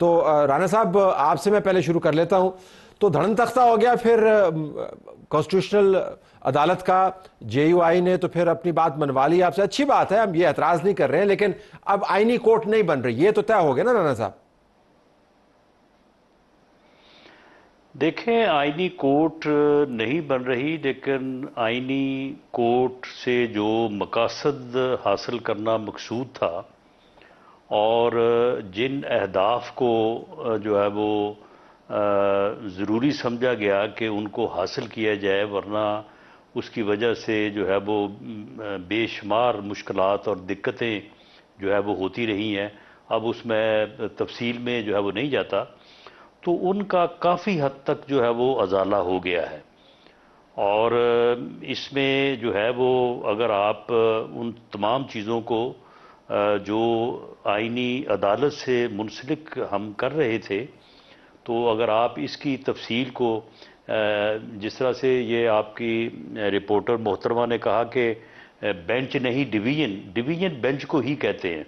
تو رانا صاحب آپ سے میں پہلے شروع کر لیتا ہوں. تو دھڑن تختہ ہو گیا پھر کانسٹیٹیوشنل عدالت کا, جے یو آئی نے تو پھر اپنی بات منوا لی آپ سے. اچھی بات ہے, ہم یہ اعتراض نہیں کر رہے ہیں, لیکن اب آئینی کورٹ نہیں بن رہی, یہ تو طے ہو گیا نا رانا صاحب؟ دیکھیں, آئینی کورٹ نہیں بن رہی, لیکن آئینی کورٹ سے جو مقاصد حاصل کرنا مقصود تھا اور جن اہداف کو جو ہے وہ ضروری سمجھا گیا کہ ان کو حاصل کیا جائے, ورنہ اس کی وجہ سے جو ہے وہ بے شمار مشکلات اور دقتیں جو ہے وہ ہوتی رہی ہیں. اب اس میں تفصیل میں جو ہے وہ نہیں جاتا, تو ان کا کافی حد تک جو ہے وہ ازالہ ہو گیا ہے. اور اس میں جو ہے وہ اگر آپ ان تمام چیزوں کو جو آئینی عدالت سے منسلک ہم کر رہے تھے, تو اگر آپ اس کی تفصیل کو جس طرح سے یہ آپ کی رپورٹر محترمہ نے کہا کہ بینچ نہیں ڈویژن بینچ کو ہی کہتے ہیں,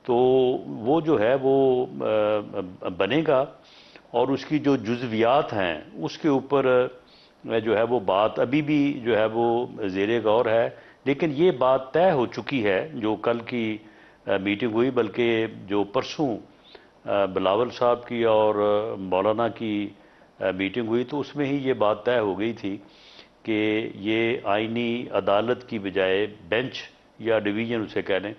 تو وہ جو ہے وہ بنے گا اور اس کی جو جزویات ہیں اس کے اوپر جو ہے وہ بات ابھی بھی جو ہے وہ زیر غور ہے. لیکن یہ بات طے ہو چکی ہے جو کل کی میٹنگ ہوئی, بلکہ جو پرسوں بلاول صاحب کی اور مولانا کی میٹنگ ہوئی تو اس میں ہی یہ بات طے ہو گئی تھی کہ یہ آئینی عدالت کی بجائے بینچ یا ڈویژن اسے کہہ لیں,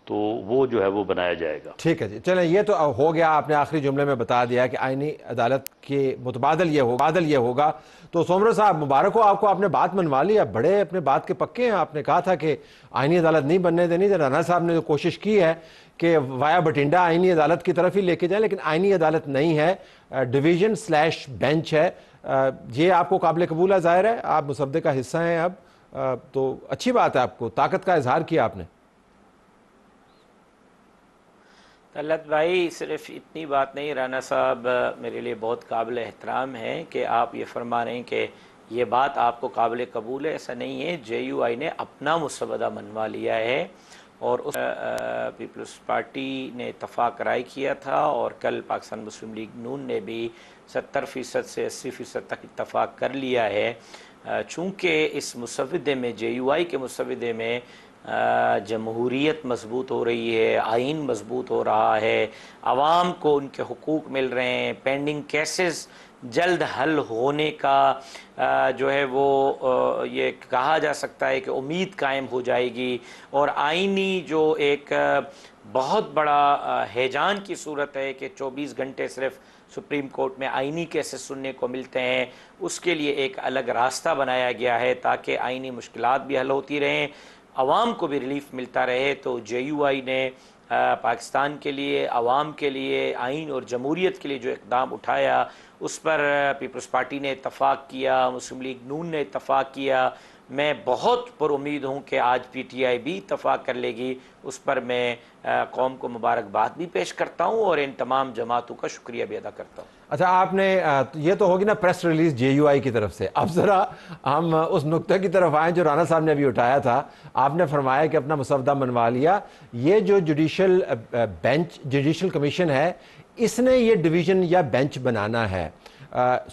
تو وہ جو ہے وہ بنایا جائے گا. ٹھیک ہے جی, چلیں یہ تو ہو گیا, آپ نے آخری جملے میں بتا دیا کہ آئینی عدالت کے متبادل یہ ہوگا. تو سومرو صاحب مبارک ہو آپ کو, آپ نے بات منوا لی, آپ بڑے اپنے بات کے پکے ہیں. آپ نے کہا تھا کہ آئینی عدالت نہیں بننے دینی, رانا صاحب نے جو کوشش کی ہے کہ وایا بٹنڈا آئینی عدالت کی طرف ہی لے کے جائیں, لیکن آئینی عدالت نہیں ہے, ڈویژن/بینچ ہے. یہ آپ کو قابل قبول ہے, ظاہر ہے آپ مسودے کا حصہ ہیں اب, تو اچھی بات ہے, آپ کو طاقت کا اظہار کیا آپ نے. طلعت بھائی, صرف اتنی بات نہیں, رانا صاحب میرے لیے بہت قابل احترام ہے کہ آپ یہ فرما رہے ہیں کہ یہ بات آپ کو قابل قبول ہے. ایسا نہیں ہے, جے یو آئی نے اپنا مسودہ منوا لیا ہے اور اس پیپلز پارٹی نے اتفاق رائے کیا تھا, اور کل پاکستان مسلم لیگ نون نے بھی 70% سے 80% تک اتفاق کر لیا ہے. چونکہ اس مسودے میں, جے یو آئی کے مسودے میں جمہوریت مضبوط ہو رہی ہے, آئین مضبوط ہو رہا ہے, عوام کو ان کے حقوق مل رہے ہیں, پینڈنگ کیسز جلد حل ہونے کا جو ہے وہ یہ کہا جا سکتا ہے کہ امید قائم ہو جائے گی, اور آئینی جو ایک بہت بڑا ہیجان کی صورت ہے کہ 24 گھنٹے صرف سپریم کورٹ میں آئینی کیسز سننے کو ملتے ہیں, اس کے لیے ایک الگ راستہ بنایا گیا ہے تاکہ آئینی مشکلات بھی حل ہوتی رہیں, عوام کو بھی ریلیف ملتا رہے. تو جے یو آئی نے پاکستان کے لیے, عوام کے لیے, آئین اور جمہوریت کے لیے جو اقدام اٹھایا اس پر پیپلز پارٹی نے اتفاق کیا, مسلم لیگ نون نے اتفاق کیا. میں بہت پر امید ہوں کہ آج پی ٹی آئی بھی اتفاق کر لے گی. اس پر میں قوم کو مبارکباد بھی پیش کرتا ہوں اور ان تمام جماعتوں کا شکریہ بھی ادا کرتا ہوں. اچھا, آپ نے یہ تو ہوگی نا پریس ریلیز جے یو آئی کی طرف سے. اب ذرا ہم اس نقطے کی طرف آئیں جو رانا صاحب نے ابھی اٹھایا تھا. آپ نے فرمایا کہ اپنا مسودہ منوا لیا. یہ جو جوڈیشل کمیشن ہے, اس نے یہ ڈویژن یا بینچ بنانا ہے,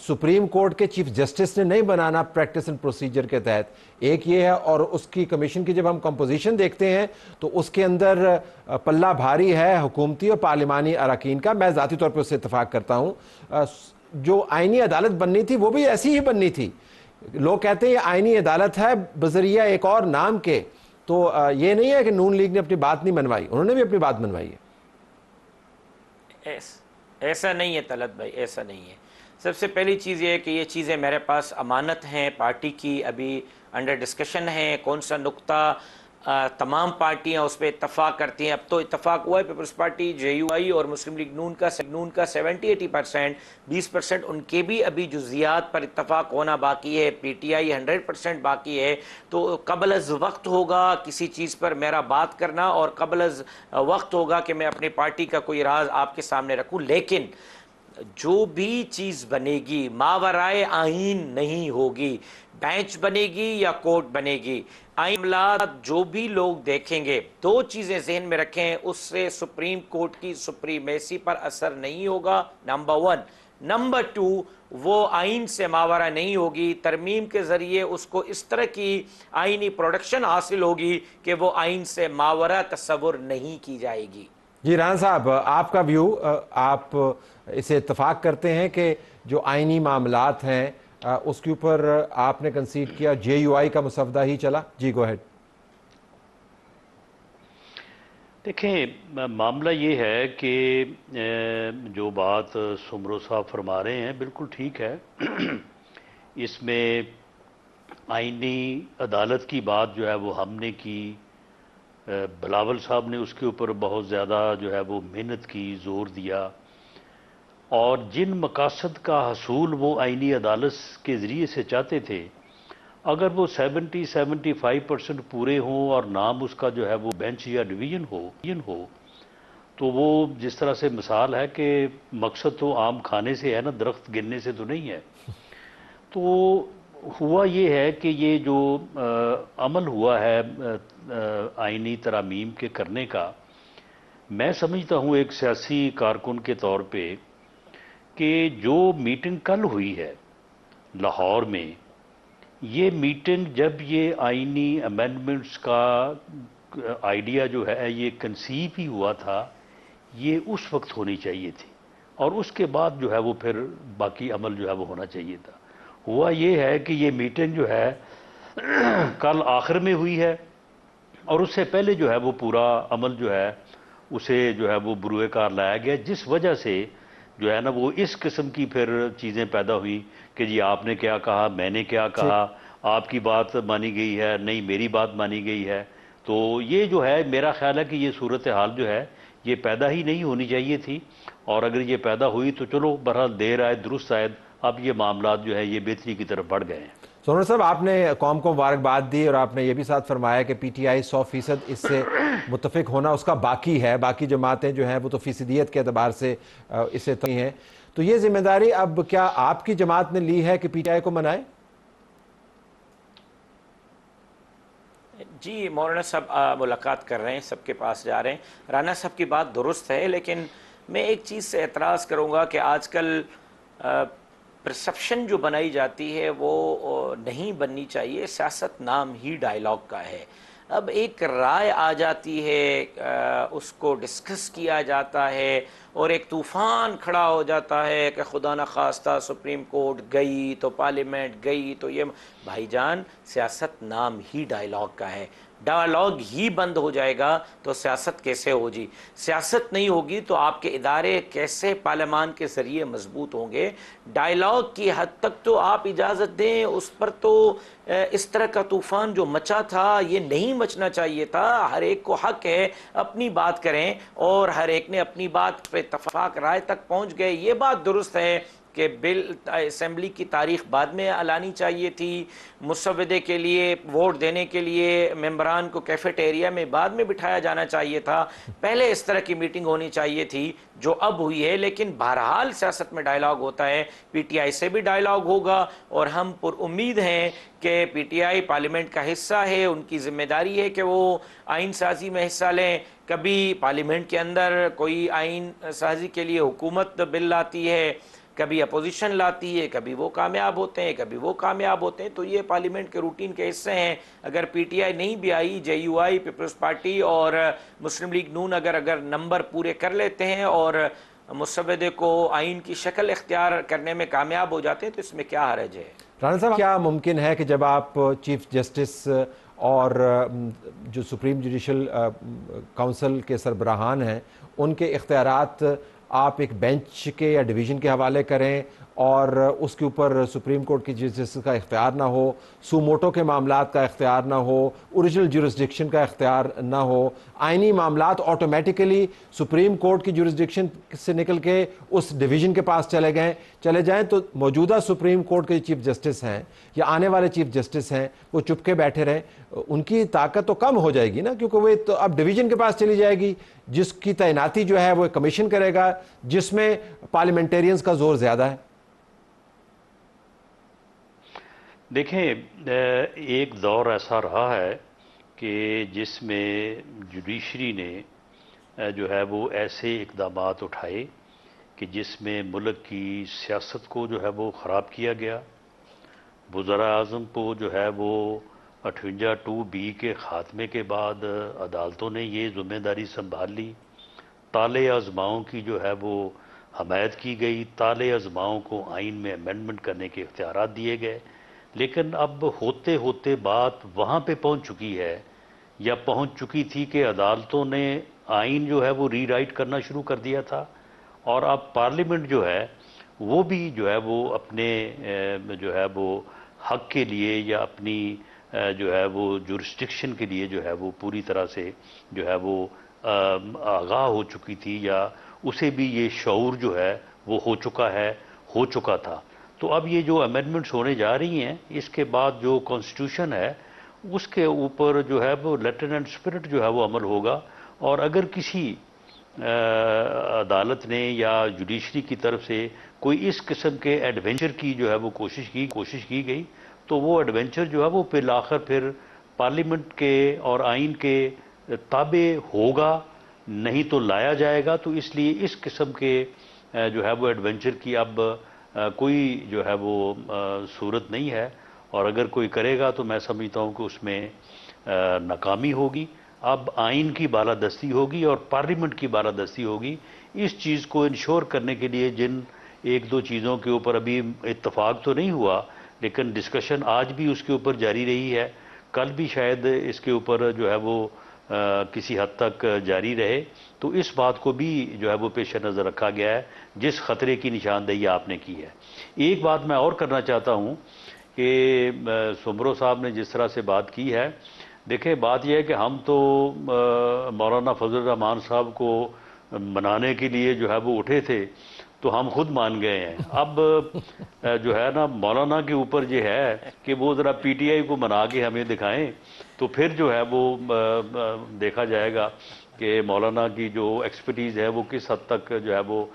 سپریم کورٹ کے چیف جسٹس نے نہیں بنانا پریکٹس اینڈ پروسیجر کے تحت. ایک یہ ہے, اور اس کی کمیشن کی جب ہم کمپوزیشن دیکھتے ہیں تو اس کے اندر پلہ بھاری ہے حکومتی اور پارلیمانی اراکین کا. میں ذاتی طور پہ اس سے اتفاق کرتا ہوں. جو آئینی عدالت بننی تھی وہ بھی ایسی ہی بننی تھی. لوگ کہتے ہیں یہ آئینی عدالت ہے بذریعہ ایک اور نام کے, تو یہ نہیں ہے کہ نون لیگ نے اپنی بات نہیں منوائی, انہوں نے بھی اپنی بات منوائی ہے. ایسا نہیں ہے طلعت بھائی, ایسا نہیں ہے. سب سے پہلی چیز یہ ہے کہ یہ چیزیں میرے پاس امانت ہیں پارٹی کی, ابھی انڈر ڈسکشن ہیں. کون سا نقطہ تمام پارٹیاں اس پہ اتفاق کرتی ہیں. اب تو اتفاق ہوا ہے پیپلز پارٹی, جے یو آئی اور مسلم لیگ نون کا 70-80%, 20% ان کے بھی ابھی جزیات پر اتفاق ہونا باقی ہے. پی ٹی آئی 100% باقی ہے. تو قبل از وقت ہوگا کسی چیز پر میرا بات کرنا, اور قبل از وقت ہوگا کہ میں اپنی پارٹی کا کوئی راز آپ کے سامنے رکھوں. لیکن جو بھی چیز بنے گی ماورائے آئین نہیں ہوگی، بینچ بنے گی یا کورٹ بنے گی، معاملات جو بھی لوگ دیکھیں گے، دو چیزیں ذہن میں رکھیں، اس سے سپریم کورٹ کی سپریمیسی پر اثر نہیں ہوگا، نمبر 1۔ نمبر 2، وہ آئین سے ماورا نہیں ہوگی، ترمیم کے ذریعے اس کو اس طرح کی آئینی پروڈکشن حاصل ہوگی کہ وہ آئین سے ماورا تصور نہیں کی جائے گی۔ جی رانا صاحب، آپ کا ویو، آپ اسے اتفاق کرتے ہیں کہ جو آئینی معاملات ہیں اس کے اوپر آپ نے کنسیڈ کیا، جے یو آئی کا مسودہ ہی چلا؟ جی گو ہیڈ۔ دیکھیں، معاملہ یہ ہے کہ جو بات سمرو صاحب فرما رہے ہیں بالکل ٹھیک ہے۔ اس میں آئینی عدالت کی بات جو ہے وہ ہم نے کی، بلاول صاحب نے اس کے اوپر بہت زیادہ جو ہے وہ محنت کی، زور دیا، اور جن مقاصد کا حصول وہ آئینی عدالت کے ذریعے سے چاہتے تھے، اگر وہ 70-75% پورے ہوں اور نام اس کا جو ہے وہ بینچ یا ڈویژن ہو تو وہ جس طرح سے مثال ہے کہ مقصد تو عام کھانے سے ہے نا، درخت گرنے سے تو نہیں ہے۔ تو ہوا یہ ہے کہ یہ جو عمل ہوا ہے آئینی ترامیم کے کرنے کا، میں سمجھتا ہوں ایک سیاسی کارکن کے طور پہ کہ جو میٹنگ کل ہوئی ہے لاہور میں، یہ میٹنگ جب یہ آئینی امینڈمنٹس کا آئیڈیا جو ہے یہ کنسیو ہی ہوا تھا، یہ اس وقت ہونی چاہیے تھی، اور اس کے بعد جو ہے وہ پھر باقی عمل جو ہے وہ ہونا چاہیے تھا۔ ہوا یہ ہے کہ یہ میٹنگ جو ہے کل آخر میں ہوئی ہے، اور اس سے پہلے جو ہے وہ پورا عمل جو ہے اسے جو ہے وہ بروئے کار لایا گیا، جس وجہ سے جو ہے نا وہ اس قسم کی پھر چیزیں پیدا ہوئی کہ جی آپ نے کیا کہا، میں نے کیا کہا، آپ کی بات مانی گئی ہے، نہیں میری بات مانی گئی ہے۔ تو یہ جو ہے میرا خیال ہے کہ یہ صورتحال جو ہے یہ پیدا ہی نہیں ہونی چاہیے تھی، اور اگر یہ پیدا ہوئی تو چلو بہرحال دیر آئے درست آئے، اب یہ معاملات جو ہے یہ بہتری کی طرف بڑھ گئے ہیں۔ سونر صاحب، آپ نے قوم کو مبارکباد دی، اور آپ نے یہ بھی ساتھ فرمایا کہ پی ٹی آئی 100% اس سے متفق ہونا اس کا باقی ہے، باقی جماعتیں جو ہیں وہ تو فیصدیت کے اعتبار سے اسے تو ہیں، تو یہ ذمہ داری اب کیا آپ کی جماعت نے لی ہے کہ پی ٹی آئی کو منائے؟ جی مولانا صاحب ملاقات کر رہے ہیں، سب کے پاس جا رہے ہیں، رانا صاحب کی بات درست ہے، لیکن میں ایک چیز سے اعتراض کروں گا کہ آج کل پرسپشن جو بنائی جاتی ہے وہ نہیں بننی چاہیے، سیاست نام ہی ڈائیلاگ کا ہے۔ اب ایک رائے آ جاتی ہے، اس کو ڈسکس کیا جاتا ہے، اور ایک طوفان کھڑا ہو جاتا ہے کہ خدا نخواستہ سپریم کورٹ گئی تو پارلیمنٹ گئی تو یہ، بھائی جان سیاست نام ہی ڈائیلاگ کا ہے، ڈائیلاگ ہی بند ہو جائے گا تو سیاست کیسے ہوگی؟ سیاست نہیں ہوگی تو آپ کے ادارے کیسے پارلیمان کے ذریعے مضبوط ہوں گے؟ ڈائیلاگ کی حد تک تو آپ اجازت دیں، اس پر تو اس طرح کا طوفان جو مچا تھا یہ نہیں مچنا چاہیے تھا۔ ہر ایک کو حق ہے اپنی بات کریں، اور ہر ایک نے اپنی بات پہ اتفاق رائے تک پہنچ گئے، یہ بات درست ہے کہ بل اسمبلی کی تاریخ بعد میں اعلانی چاہیے تھی، مسودے کے لیے ووٹ دینے کے لیے ممبران کو کیفیٹیریا میں بعد میں بٹھایا جانا چاہیے تھا، پہلے اس طرح کی میٹنگ ہونی چاہیے تھی جو اب ہوئی ہے۔ لیکن بہرحال سیاست میں ڈائیلاگ ہوتا ہے، پی ٹی آئی سے بھی ڈائیلاگ ہوگا، اور ہم پر امید ہیں کہ پی ٹی آئی پارلیمنٹ کا حصہ ہے، ان کی ذمہ داری ہے کہ وہ آئین سازی میں حصہ لیں۔ کبھی پارلیمنٹ کے اندر کوئی آئین سازی کے لیے حکومت بل لاتی ہے، کبھی اپوزیشن لاتی ہے، کبھی وہ کامیاب ہوتے ہیں کبھی وہ کامیاب ہوتے ہیں، تو یہ پارلیمنٹ کے روٹین کے حصے ہیں۔ اگر پی ٹی آئی نہیں بھی آئی، جے یو آئی، پیپلز پارٹی اور مسلم لیگ نون اگر نمبر پورے کر لیتے ہیں اور مسودے کو آئین کی شکل اختیار کرنے میں کامیاب ہو جاتے ہیں تو اس میں کیا حرج ہے؟ رانا صاحب، کیا ممکن ہے کہ جب آپ چیف جسٹس اور جو سپریم جوڈیشل کونسل کے سربراہان ہیں ان کے اختیارات آپ ایک بینچ کے یا ڈویژن کے حوالے کریں، اور اس کے اوپر سپریم کورٹ کی جسٹس کا اختیار نہ ہو, سوموٹو کے معاملات کا اختیار نہ ہو, اوریجنل جورسڈکشن کا اختیار نہ ہو, آئینی معاملات آٹومیٹیکلی سپریم کورٹ کی جورسڈکشن سے نکل کے اس ڈویژن کے پاس چلے جائیں, تو موجودہ سپریم کورٹ کے چیف جسٹس ہیں یا آنے والے چیف جسٹس ہیں وہ چپ کے بیٹھے رہیں, ان کی طاقت تو کم ہو جائے گی نا, کیونکہ وہ تو اب ڈویژن کے پاس چلی جائے گی جس کی تعیناتی جو ہے وہ کمیشن کرے گا جس میں پارلیمنٹیرینز کا زور زیادہ ہے. دیکھیں, ایک دور ایسا رہا ہے کہ جس میں جوڈیشری نے جو ہے وہ ایسے اقدامات اٹھائے کہ جس میں ملک کی سیاست کو جو ہے وہ خراب کیا گیا. وزراء اعظم کو جو ہے وہ 58(2)(b) کے خاتمے کے بعد عدالتوں نے یہ ذمہ داری سنبھال لی. طالع ازماؤں کی جو ہے وہ حمایت کی گئی, طالع ازماؤں کو آئین میں امینڈمنٹ کرنے کے اختیارات دیے گئے. لیکن اب ہوتے ہوتے بات وہاں پہ پہنچ چکی ہے یا پہنچ چکی تھی کہ عدالتوں نے آئین جو ہے وہ ری رائٹ کرنا شروع کر دیا تھا, اور اب پارلیمنٹ جو ہے وہ بھی جو ہے وہ اپنے جو ہے وہ حق کے لیے یا اپنی جو ہے وہ جورسڈکشن کے لیے جو ہے وہ پوری طرح سے جو ہے وہ آگاہ ہو چکی تھی, یا اسے بھی یہ شعور جو ہے وہ ہو چکا تھا. تو اب یہ جو امینڈمنٹس ہونے جا رہی ہیں, اس کے بعد جو کانسٹیٹیوشن ہے اس کے اوپر جو ہے وہ لیٹر اینڈ اسپرٹ جو ہے وہ عمل ہوگا. اور اگر کسی عدالت نے یا جوڈیشری کی طرف سے کوئی اس قسم کے ایڈونچر کی جو ہے وہ کوشش کی گئی, تو وہ ایڈونچر جو ہے وہ بالآخر پھر پارلیمنٹ کے اور آئین کے تابع ہوگا, نہیں تو لایا جائے گا. تو اس لیے اس قسم کے جو ہے وہ ایڈونچر کی اب کوئی جو ہے وہ صورت نہیں ہے, اور اگر کوئی کرے گا تو میں سمجھتا ہوں کہ اس میں ناکامی ہوگی. اب آئین کی بالادستی ہوگی اور پارلیمنٹ کی بالادستی ہوگی. اس چیز کو انشور کرنے کے لیے جن ایک دو چیزوں کے اوپر ابھی اتفاق تو نہیں ہوا, لیکن ڈسکشن آج بھی اس کے اوپر جاری رہی ہے, کل بھی شاید اس کے اوپر جو ہے وہ کسی حد تک جاری رہے. تو اس بات کو بھی جو ہے وہ پیش نظر رکھا گیا ہے جس خطرے کی نشاندہی آپ نے کی ہے. ایک بات میں اور کرنا چاہتا ہوں کہ سمرو صاحب نے جس طرح سے بات کی ہے, دیکھیں بات یہ ہے کہ ہم تو مولانا فضل الرحمان صاحب کو منانے کے لیے جو ہے وہ اٹھے تھے, تو ہم خود مان گئے ہیں. اب جو ہے نا مولانا کے اوپر یہ ہے کہ وہ ذرا پی ٹی آئی کو منا کے ہمیں دکھائیں, تو پھر جو ہے وہ دیکھا جائے گا کہ مولانا کی جو ایکسپرٹیز ہے وہ کس حد تک جو ہے وہ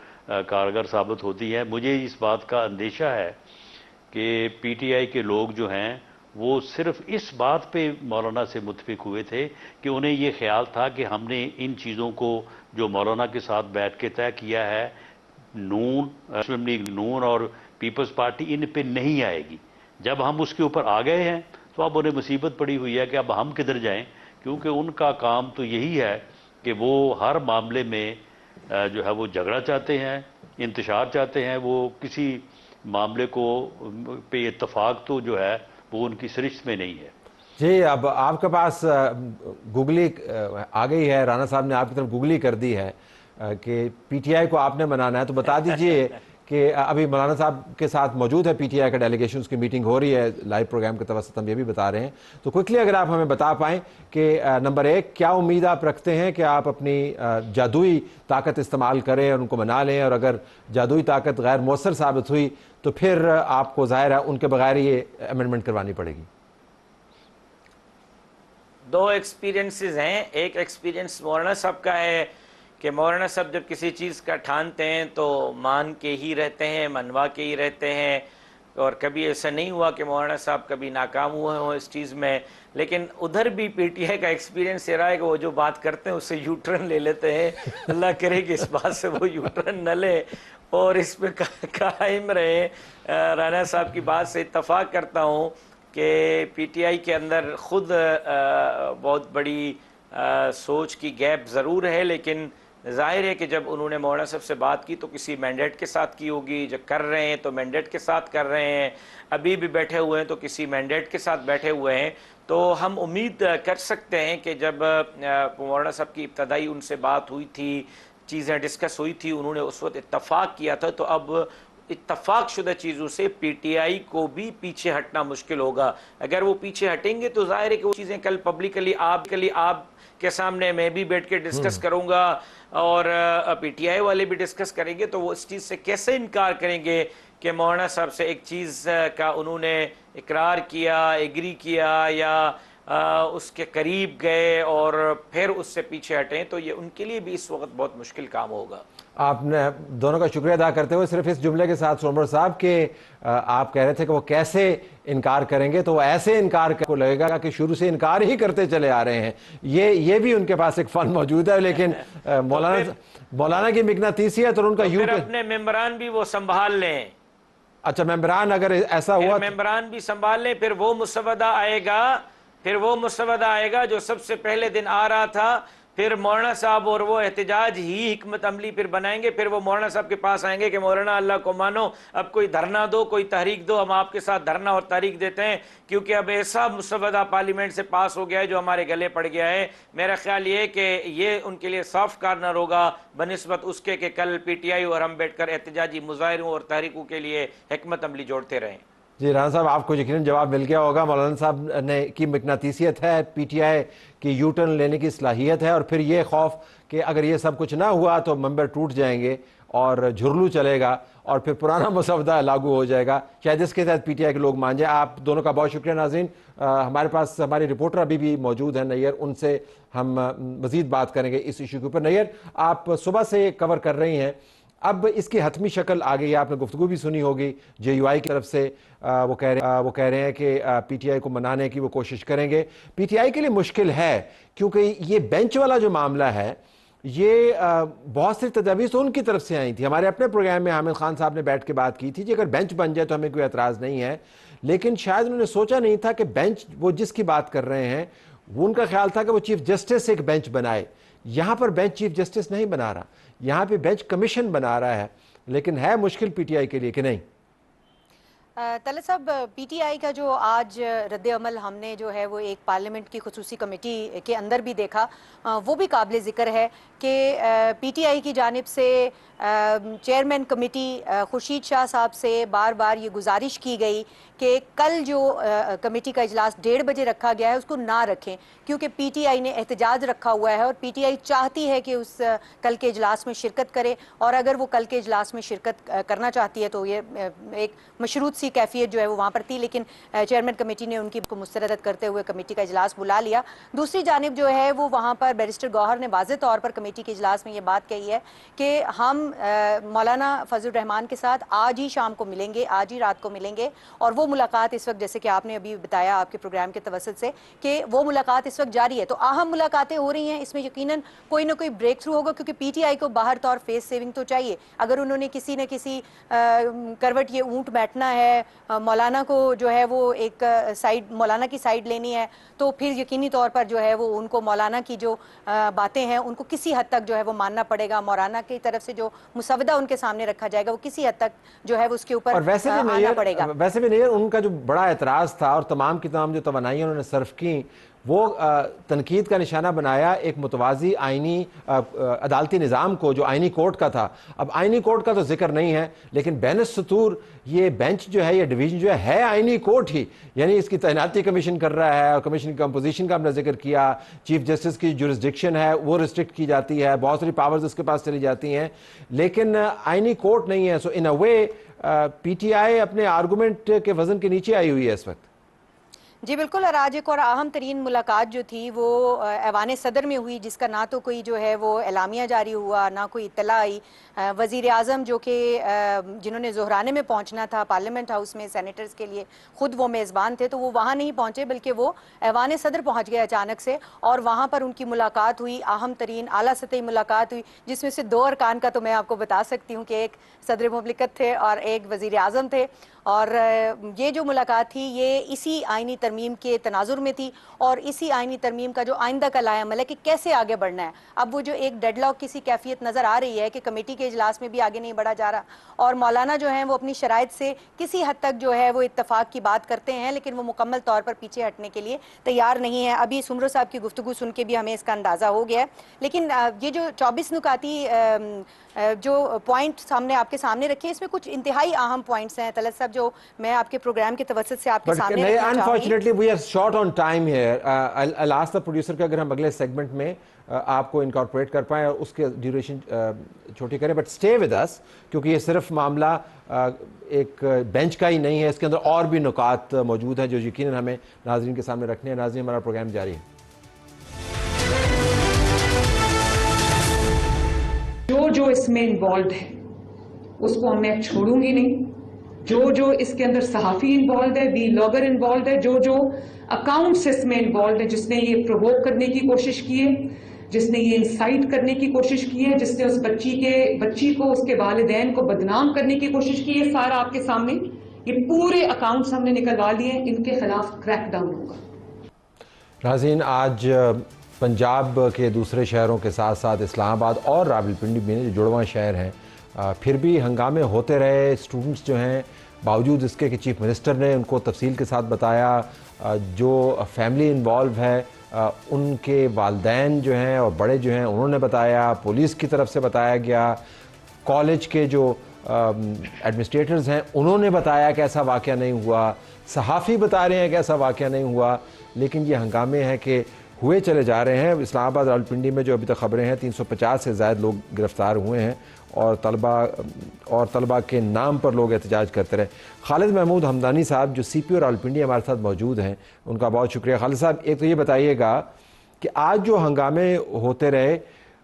کارگر ثابت ہوتی ہے. مجھے اس بات کا اندیشہ ہے کہ پی ٹی آئی کے لوگ جو ہیں وہ صرف اس بات پہ مولانا سے متفق ہوئے تھے کہ انہیں یہ خیال تھا کہ ہم نے ان چیزوں کو جو مولانا کے ساتھ بیٹھ کے طے کیا ہے, مسلم لیگ نون اور پیپلز پارٹی ان پہ نہیں آئے گی. جب ہم اس کے اوپر آ گئے ہیں تو اب انہیں مصیبت پڑی ہوئی ہے کہ اب ہم کدھر جائیں, کیونکہ ان کا کام تو یہی ہے کہ وہ ہر معاملے میں جو ہے وہ جھگڑا چاہتے ہیں, انتشار چاہتے ہیں. وہ کسی معاملے کو پہ اتفاق تو جو ہے وہ ان کی سرشت میں نہیں ہے. جی, اب آپ کے پاس گوگلی آ گئی ہے, رانا صاحب نے آپ کی طرف گوگلی کر دی ہے کہ پی ٹی آئی کو آپ نے منانا ہے, تو بتا دیجئے کہ ابھی مولانا صاحب کے ساتھ موجود ہے پی ٹی آئی کا ڈیلیگیشنز کی میٹنگ ہو رہی ہے لائیو پروگرام کے توسط, ہم یہ بھی بتا رہے ہیں. تو کوئکلی اگر آپ ہمیں بتا پائیں کہ نمبر 1 کیا امید آپ رکھتے ہیں کہ آپ اپنی جادوئی طاقت استعمال کریں اور ان کو منا لیں, اور اگر جادوئی طاقت غیر مؤثر ثابت ہوئی تو پھر آپ کو ظاہر ہے ان کے بغیر یہ امینڈمنٹ کروانی پڑے گی. دو ایکسپیرینسز ہیں. ایک ایکسپیرینس مولانا صاحب کا ہے کہ مولانا صاحب جب کسی چیز کا ٹھانتے ہیں تو مان کے ہی رہتے ہیں, منوا کے ہی رہتے ہیں, اور کبھی ایسا نہیں ہوا کہ مولانا صاحب کبھی ناکام ہوئے ہوں اس چیز میں. لیکن ادھر بھی پی ٹی آئی کا ایکسپیرینس یہ رہا ہے کہ وہ جو بات کرتے ہیں اس سے یو ٹرن لے لیتے ہیں. اللہ کرے کہ اس بات سے وہ یو ٹرن نہ لے اور اس پہ قائم رہے. رانا صاحب کی بات سے اتفاق کرتا ہوں کہ پی ٹی آئی کے اندر خود بہت بڑی سوچ کی گیپ ضرور ہے, لیکن ظاہر ہے کہ جب انہوں نے مولانا صاحب سے بات کی تو کسی مینڈیٹ کے ساتھ کی ہوگی, جب کر رہے ہیں تو مینڈیٹ کے ساتھ کر رہے ہیں, ابھی بھی بیٹھے ہوئے ہیں تو کسی مینڈیٹ کے ساتھ بیٹھے ہوئے ہیں. تو ہم امید کر سکتے ہیں کہ جب مولانا صاحب کی ابتدائی ان سے بات ہوئی تھی, چیزیں ڈسکس ہوئی تھی, انہوں نے اس وقت اتفاق کیا تھا, تو اب اتفاق شدہ چیزوں سے پی ٹی آئی کو بھی پیچھے ہٹنا مشکل ہوگا. اگر وہ پیچھے ہٹیں گے تو ظاہر ہے کہ وہ چیزیں کل پبلکلی آپ کے سامنے میں بھی بیٹھ کے ڈسکس کروں گا اور پی ٹی آئی والے بھی ڈسکس کریں گے, تو وہ اس چیز سے کیسے انکار کریں گے کہ مولانا صاحب سے ایک چیز کا انہوں نے اقرار کیا, ایگری کیا یا اس کے قریب گئے اور پھر اس سے پیچھے ہٹیں, تو یہ ان کے لیے بھی اس وقت بہت مشکل کام ہوگا. آپ نے دونوں کا شکریہ ادا کرتے ہوئے صرف اس جملے کے ساتھ سورمر صاحب کہ آپ کہہ رہے تھے کہ وہ کیسے انکار کریں گے, تو وہ ایسے انکار کو لگے گا کہ شروع سے انکار ہی کرتے چلے آ رہے ہیں. یہ بھی ان کے پاس ایک فن موجود ہے, لیکن مولانا کی مقناطیسیت اور ان کا پھر اپنے ممبران بھی وہ سنبھال لیں. اچھا, ممبران اگر ایسا ہوا ممبران بھی سنبھال لیں, پھر وہ مسودہ آئے گا جو سب سے پہلے دن آ رہا تھا, پھر مولانا صاحب اور وہ احتجاج ہی حکمت عملی پھر بنائیں گے. پھر وہ مولانا صاحب کے پاس آئیں گے کہ مولانا اللہ کو مانو, اب کوئی دھرنا دو, کوئی تحریک دو, ہم آپ کے ساتھ دھرنا اور تحریک دیتے ہیں, کیونکہ اب ایسا مسودہ پارلیمنٹ سے پاس ہو گیا ہے جو ہمارے گلے پڑ گیا ہے. میرا خیال یہ ہے کہ یہ ان کے لیے سافٹ کارنر ہوگا بنسبت اس کے کہ کل پی ٹی آئی اور ہم بیٹھ کر احتجاجی مظاہروں اور تحریکوں کے لیے حکمت عملی جوڑتے رہیں. جی رانا صاحب, آپ کو یقیناً جواب مل گیا ہوگا. مولانا صاحب نے کی مقناطیسیت ہے, پی ٹی آئی کی یو ٹرن لینے کی صلاحیت ہے, اور پھر یہ خوف کہ اگر یہ سب کچھ نہ ہوا تو ممبر ٹوٹ جائیں گے اور جھرلو چلے گا اور پھر پرانا مسودہ لاگو ہو جائے گا, شاید اس کے تحت پی ٹی آئی کے لوگ مان جائیں. آپ دونوں کا بہت شکریہ. ناظرین, ہمارے پاس ہمارے رپورٹر ابھی بھی موجود ہیں نیئر, ان سے ہم مزید بات کریں گے اس ایشو کے اوپر. نیئر, آپ صبح سے کور کر رہی ہیں, اب اس کی حتمی شکل آ گئی ہے, آپ نے گفتگو بھی سنی ہوگی جے یو آئی کی طرف سے, وہ کہہ رہے ہیں کہ پی ٹی آئی کو منانے کی وہ کوشش کریں گے. پی ٹی آئی کے لیے مشکل ہے کیونکہ یہ بینچ والا جو معاملہ ہے, یہ بہت سی تجاویز تو ان کی طرف سے آئی تھی. ہمارے اپنے پروگرام میں حامد خان صاحب نے بیٹھ کے بات کی تھی کہ اگر بینچ بن جائے تو ہمیں کوئی اعتراض نہیں ہے, لیکن شاید انہوں نے سوچا نہیں تھا کہ بینچ وہ جس کی بات کر رہے ہیں وہ ان کا خیال تھا کہ وہ چیف جسٹس ایک بینچ بنائے. یہاں پر بینچ چیف جسٹس نہیں بنا رہا, یہاں پہ بینچ کمیشن بنا رہا ہے, لیکن ہے مشکل پی ٹی آئی کے لیے کہ نہیں؟ طلعت صاحب, پی ٹی آئی کا جو آج رد عمل ہم نے جو ہے وہ ایک پارلیمنٹ کی خصوصی کمیٹی کے اندر بھی دیکھا, وہ بھی قابل ذکر ہے کہ پی ٹی آئی کی جانب سے چیئرمین کمیٹی خورشید شاہ صاحب سے بار بار یہ گزارش کی گئی کہ کل جو کمیٹی کا اجلاس 1:30 بجے رکھا گیا ہے اس کو نہ رکھیں, کیونکہ پی ٹی آئی نے احتجاج رکھا ہوا ہے اور پی ٹی آئی چاہتی ہے کہ اس کل کے اجلاس میں شرکت کرے, اور اگر وہ کل کے اجلاس میں شرکت کرنا چاہتی ہے تو یہ ایک مشروط سی کیفیت جو ہے وہ وہاں پر تھی, لیکن چیئرمین کمیٹی نے ان کی کو مسترد کرتے ہوئے کمیٹی کا اجلاس بلا لیا. دوسری جانب جو ہے وہ وہاں پر بیرسٹر گوہر نے واضح طور پر کمیٹی کے اجلاس میں یہ بات کہی ہے کہ ہم مولانا فضل الرحمان کے ساتھ آج ہی شام کو ملیں گے, آج ہی رات کو ملیں گے, اور وہ ملاقات اس وقت, جیسے کہ آپ نے ابھی بتایا آپ کے پروگرام کے توسط سے, کہ وہ ملاقات اس وقت جاری ہے. تو اہم ملاقاتیں ہو رہی ہیں, اس میں یقیناً کوئی نہ کوئی بریک تھرو ہوگا, کیونکہ پی ٹی آئی کو باہر طور فیس سیونگ تو چاہیے. اگر انہوں نے کسی نہ کسی کروٹ یہ اونٹ بیٹھنا ہے, مولانا کو جو ہے وہ ایک سائیڈ, مولانا کی سائیڈ لینی ہے, تو پھر یقینی طور پر جو ہے وہ ان کو مولانا کی جو باتیں ہیں ان کو کسی حد تک جو ہے وہ ماننا پڑے گا. مولانا کی طرف سے جو مسودہ ان کے سامنے رکھا جائے گا وہ کسی حد تک جو ہے وہ اس کے اوپر آنا پڑے گا. ویسے بھی نہیں, ان کا جو بڑا اعتراض تھا اور تمام کی تمام جو توانائیاں انہوں نے صرف کی, وہ تنقید کا نشانہ بنایا ایک متوازی آئینی عدالتی نظام کو جو آئینی کورٹ کا تھا. اب آئینی کورٹ کا تو ذکر نہیں ہے, لیکن بین السطور یہ بینچ جو ہے, یہ ڈویژن جو ہے آئینی کورٹ ہی, یعنی اس کی تعیناتی کمیشن کر رہا ہے, اور کمیشن کی کمپوزیشن کا ہم نے ذکر کیا, چیف جسٹس کی جورسڈکشن ہے وہ ریسٹرکٹ کی جاتی ہے, بہت ساری پاورز اس کے پاس چلی جاتی ہیں, لیکن آئینی کورٹ نہیں ہے. سو ان اے وے پی ٹی آئی اپنے آرگومنٹ کے وزن کے نیچے آئی ہوئی ہے اس وقت. جی بالکل, اور آج ایک اور اہم ترین ملاقات جو تھی وہ ایوان صدر میں ہوئی, جس کا نہ تو کوئی جو ہے وہ اعلامیہ جاری ہوا, نہ کوئی اطلاع آئی. وزیر اعظم جو کہ جنہوں نے ظہرانے میں پہنچنا تھا پارلیمنٹ ہاؤس میں سینیٹرز کے لیے, خود وہ میزبان تھے, تو وہ وہاں نہیں پہنچے بلکہ وہ ایوان صدر پہنچ گئے اچانک سے, اور وہاں پر ان کی ملاقات ہوئی, اہم ترین اعلیٰ سطحی ملاقات ہوئی, جس میں سے 2 ارکان کا تو میں آپ کو بتا سکتی ہوں کہ ایک صدر مملکت تھے اور ایک وزیر اعظم تھے. اور یہ جو ملاقات تھی یہ اسی آئینی ترمیم کے تناظر میں تھی اور اسی آئینی ترمیم کا جو آئندہ کا لائحہ عمل ہے کہ کیسے آگے بڑھنا ہے. اب وہ جو ایک ڈیڈ لاک کسی کیفیت نظر آ رہی ہے کہ کمیٹی کے اجلاس میں بھی آگے نہیں بڑھا جا رہا اور مولانا جو ہیں وہ اپنی شرائط سے کسی حد تک جو ہے وہ اتفاق کی بات کرتے ہیں لیکن وہ مکمل طور پر پیچھے ہٹنے کے لیے تیار نہیں ہے. ابھی سمرو صاحب کی گفتگو سن کے بھی ہمیں اس کا اندازہ ہو گیا ہے. لیکن یہ جو 24 نکاتی جو پوائنٹ سامنے آپ کے سامنے رکھے اس میں کچھ انتہائی اہم پوائنٹس ہیں طلعت صاحب جو میں آپ کے پروگرام کے توسط سے آپ کے سامنے رکھنا چاہوں گی. Unfortunately we are short on time here. I'll ask the producer کہ اگر ہم اگلے سیگمنٹ میں آپ کو انکارپوریٹ کر پائیں اور اس کے ڈیوریشن چھوٹی کریں, بٹ اسٹے ود اس کیونکہ یہ صرف معاملہ ایک بینچ کا ہی نہیں ہے, اس کے اندر اور بھی نکات موجود ہیں جو یقیناً ہمیں ناظرین کے سامنے رکھنے ہیں. ناظرین ہمارا پروگرام جاری ہے. جو اس میں انوالوڈ ہے اس کو میں چھوڑوں گی نہیں. جو اس کے اندر صحافی انوالوڈ ہے, بلاگر انوالوڈ ہے, جو اکاؤنٹس اس میں انوالوڈ ہے, جس نے یہ پرووک کرنے کی کوشش کی ہے, جس نے یہ انسائٹ کرنے کی کوشش کی ہے, جس نے اس بچی کو اس کے والدین کو بدنام کرنے کی کوشش کی ہے, سارا آپ کے سامنے یہ پورے اکاؤنٹس ہم نے نکلوا لیے ہیں. ان کے خلاف کریک ڈاؤن ہوگا. ناظرین, آج پنجاب کے دوسرے شہروں کے ساتھ ساتھ اسلام آباد اور راولپنڈی میں جو جڑواں شہر ہیں پھر بھی ہنگامے ہوتے رہے. اسٹوڈنٹس جو ہیں باوجود اس کے کہ چیف منسٹر نے ان کو تفصیل کے ساتھ بتایا, جو فیملی انوالو ہے ان کے والدین جو ہیں اور بڑے جو ہیں انہوں نے بتایا, پولیس کی طرف سے بتایا گیا, کالج کے جو ایڈمنسٹریٹرز ہیں انہوں نے بتایا کہ ایسا واقعہ نہیں ہوا, صحافی بتا رہے ہیں کہ ایسا واقعہ نہیں ہوا. لیکن یہ ہنگامے ہیں کہ ہوئے چلے جا رہے ہیں. اسلام آباد راولپنڈی میں جو ابھی تک خبریں ہیں 350 سے زائد لوگ گرفتار ہوئے ہیں اور طلبہ کے نام پر لوگ احتجاج کرتے رہے. خالد محمود ہمدانی صاحب جو سی پی او راولپنڈی ہمارے ساتھ موجود ہیں, ان کا بہت شکریہ. خالد صاحب, ایک تو یہ بتائیے گا کہ آج جو ہنگامے ہوتے رہے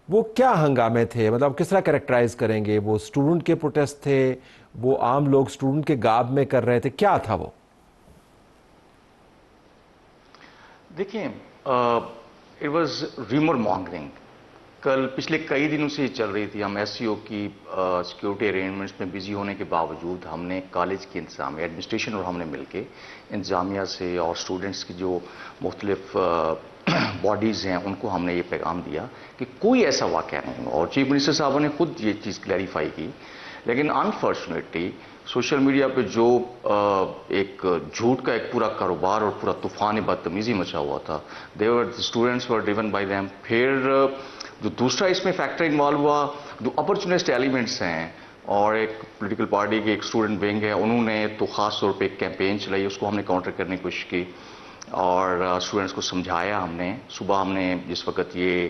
وہ کیا ہنگامے تھے, مطلب کس طرح کریکٹرائز کریں گے؟ وہ اسٹوڈنٹ کے پروٹیسٹ تھے, وہ عام لوگ اسٹوڈنٹ کے گاب میں کر رہے تھے, کیا تھا وہ؟ دیکھیں, اٹ واز ریمر مانگرنگ. کل پچھلے کئی دنوں سے چل رہی تھی. ہم ایس سی او کی سیکیورٹی ارینجمنٹس میں بزی ہونے کے باوجود ہم نے کالج کی انتظامیہ, ایڈمنسٹریشن اور ہم نے مل کے انتظامیہ سے اور اسٹوڈنٹس کی جو مختلف باڈیز ہیں ان کو ہم نے یہ پیغام دیا کہ کوئی ایسا واقعہ نہیں ہو. اور چیف منسٹر صاحبوں نے خود یہ چیز کلیریفائی کی. لیکن انفارچونیٹلی سوشل میڈیا پہ جو ایک جھوٹ کا ایک پورا کاروبار اور پورا طوفان بدتمیزی مچا ہوا تھا, students were driven by them. پھر جو دوسرا اس میں فیکٹر انوالو ہوا, جو اپرچونسٹ ایلیمنٹس ہیں اور ایک پولیٹیکل پارٹی کے ایک اسٹوڈنٹ ونگ ہے, انہوں نے تو خاص طور پہ ایک کیمپین چلائی, اس کو ہم نے کاؤنٹر کرنے کی کوشش کی اور اسٹوڈنٹس کو سمجھایا. ہم نے صبح ہم نے جس وقت یہ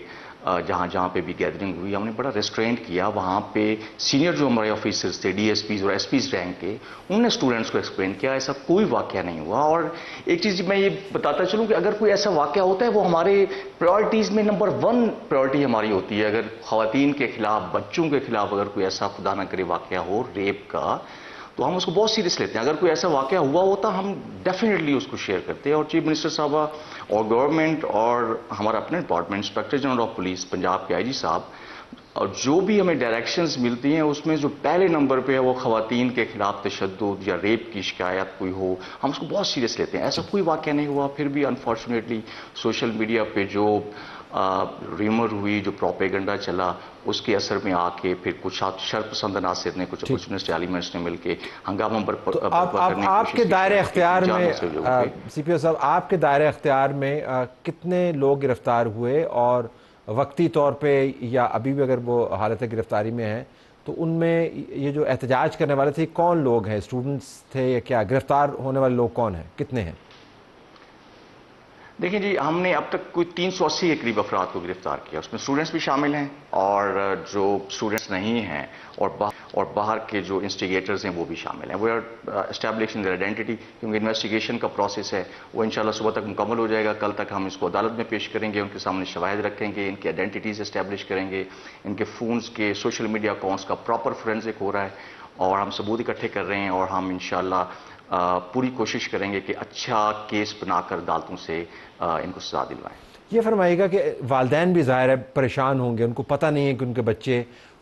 جہاں پہ بھی گیدرنگ ہوئی ہم نے بڑا ریسٹرینٹ کیا. وہاں پہ سینئر جو ہمارے آفیسرز تھے, ڈی ایس پیز اور ایس پیز رینک کے, انہوں نے اسٹوڈنٹس کو ایکسپلین کیا ایسا کوئی واقعہ نہیں ہوا. اور ایک چیز میں یہ بتاتا چلوں کہ اگر کوئی ایسا واقعہ ہوتا ہے وہ ہمارے پرائرٹیز میں نمبر 1 پرائرٹی ہماری ہوتی ہے. اگر خواتین کے خلاف, بچوں کے خلاف اگر کوئی ایسا خدا نہ کرے واقعہ ہو ریپ کا, تو ہم اس کو بہت سیریس لیتے ہیں. اگر کوئی ایسا واقعہ ہوا ہوتا ہم ڈیفینیٹلی اس کو شیئر کرتے ہیں. اور چیف منسٹر صاحبہ اور گورنمنٹ اور ہمارا اپنا department, inspector general of police Punjab کے آئی جی صاحب, اور جو بھی ہمیں ڈائریکشنز ملتی ہیں اس میں جو پہلے نمبر پہ ہے وہ خواتین کے خلاف تشدد یا ریپ کی شکایت کوئی ہو, ہم اس کو بہت سیریس لیتے ہیں. ایسا کوئی واقعہ نہیں ہوا. پھر بھی انفارچونیٹلی سوشل میڈیا پہ جو ریمر ہوئی, جو پروپیگنڈا چلا, اس کے اثر میں آ کے پھر کچھ شرط پسند عناصر نے, کچھ اپورچونسٹ ایلیمنٹس نے مل کے ہنگامہ آپ کے دائرہ اختیار میں سی پی او صاحب, آپ کے دائرہ اختیار میں کتنے لوگ گرفتار ہوئے اور وقتی طور پہ یا ابھی بھی اگر وہ حالت گرفتاری میں ہیں تو ان میں یہ جو احتجاج کرنے والے تھے کون لوگ ہیں؟ اسٹوڈنٹس تھے یا کیا؟ گرفتار ہونے والے لوگ کون ہیں, کتنے ہیں؟ دیکھیں جی, ہم نے اب تک کوئی 380 کے قریب افراد کو گرفتار کیا. اس میں اسٹوڈنٹس بھی شامل ہیں اور جو اسٹوڈنٹس نہیں ہیں اور باہر کے جو انسٹیگیٹرز ہیں وہ بھی شامل ہیں. We are establishing their identity, کیونکہ انویسٹیگیشن کا پروسیس ہے وہ انشاءاللہ صبح تک مکمل ہو جائے گا. کل تک ہم اس کو عدالت میں پیش کریں گے, ان کے سامنے شواہد رکھیں گے, ان کی آئیڈینٹیز اسٹیبلش کریں گے, ان کے فونز کے سوشل میڈیا اکاؤنٹس کا پراپر فورینزک ہو رہا ہے اور ہم ثبوت اکٹھے کر رہے ہیں. اور ہم انشاءاللہ پوری کوشش کریں گے کہ اچھا کیس بنا کر عدالتوں سے ان کو سزا دلوائیں. یہ فرمائیے گا کہ والدین بھی ظاہر ہے پریشان ہوں گے, ان کو پتہ نہیں ہے کہ ان کے بچے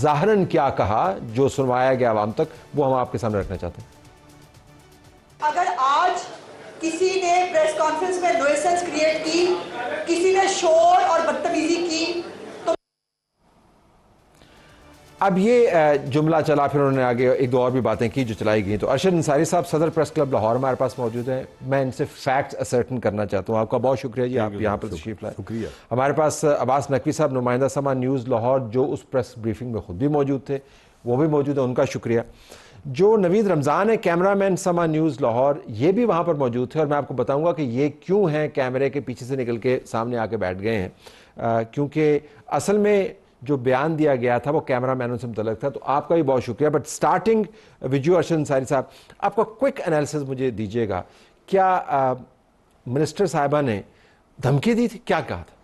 ظاہراً کیا کہا جو سنوایا گیا عوام تک، وہ ہم آپ کے سامنے رکھنا چاہتے ہیں۔ اگر آج کسی نے پریس کانفرنس میں نوئسنس کریٹ کی، کسی نے شور اور بدتمیزی کی، تو اب یہ جملہ چلا، پھر انہوں نے آگے ایک دو اور بھی باتیں کی جو چلائی گئیں۔ تو ارشد انصاری صاحب صدر پریس کلب لاہور ہمارے پاس موجود ہیں، میں ان سے فیکٹس اسرٹن کرنا چاہتا ہوں۔ آپ کا بہت شکریہ جی، آپ یہاں پر تشریف لائے۔ شکریہ۔ ہمارے پاس عباس نقوی صاحب نمائندہ سما نیوز لاہور، جو اس پریس بریفنگ میں خود بھی موجود تھے، وہ بھی موجود ہیں، ان کا شکریہ۔ جو نوید رمضان ہے کیمرہ مین سما نیوز لاہور، یہ بھی وہاں پر موجود تھے، اور میں آپ کو بتاؤں گا کہ یہ کیوں ہیں کیمرے کے پیچھے سے نکل کے سامنے آ کے بیٹھ گئے ہیں، کیونکہ اصل میں جو بیان دیا گیا تھا وہ کیمرہ مینوں سے متعلق تھا۔ تو آپ کا بھی بہت شکریہ۔ But starting video Arshad Ansari صاحب، آپ کا کوئک انالیسز مجھے دیجیے گا، کیا منسٹر صاحبہ نے دھمکی دی تھی، کیا کہا تھا؟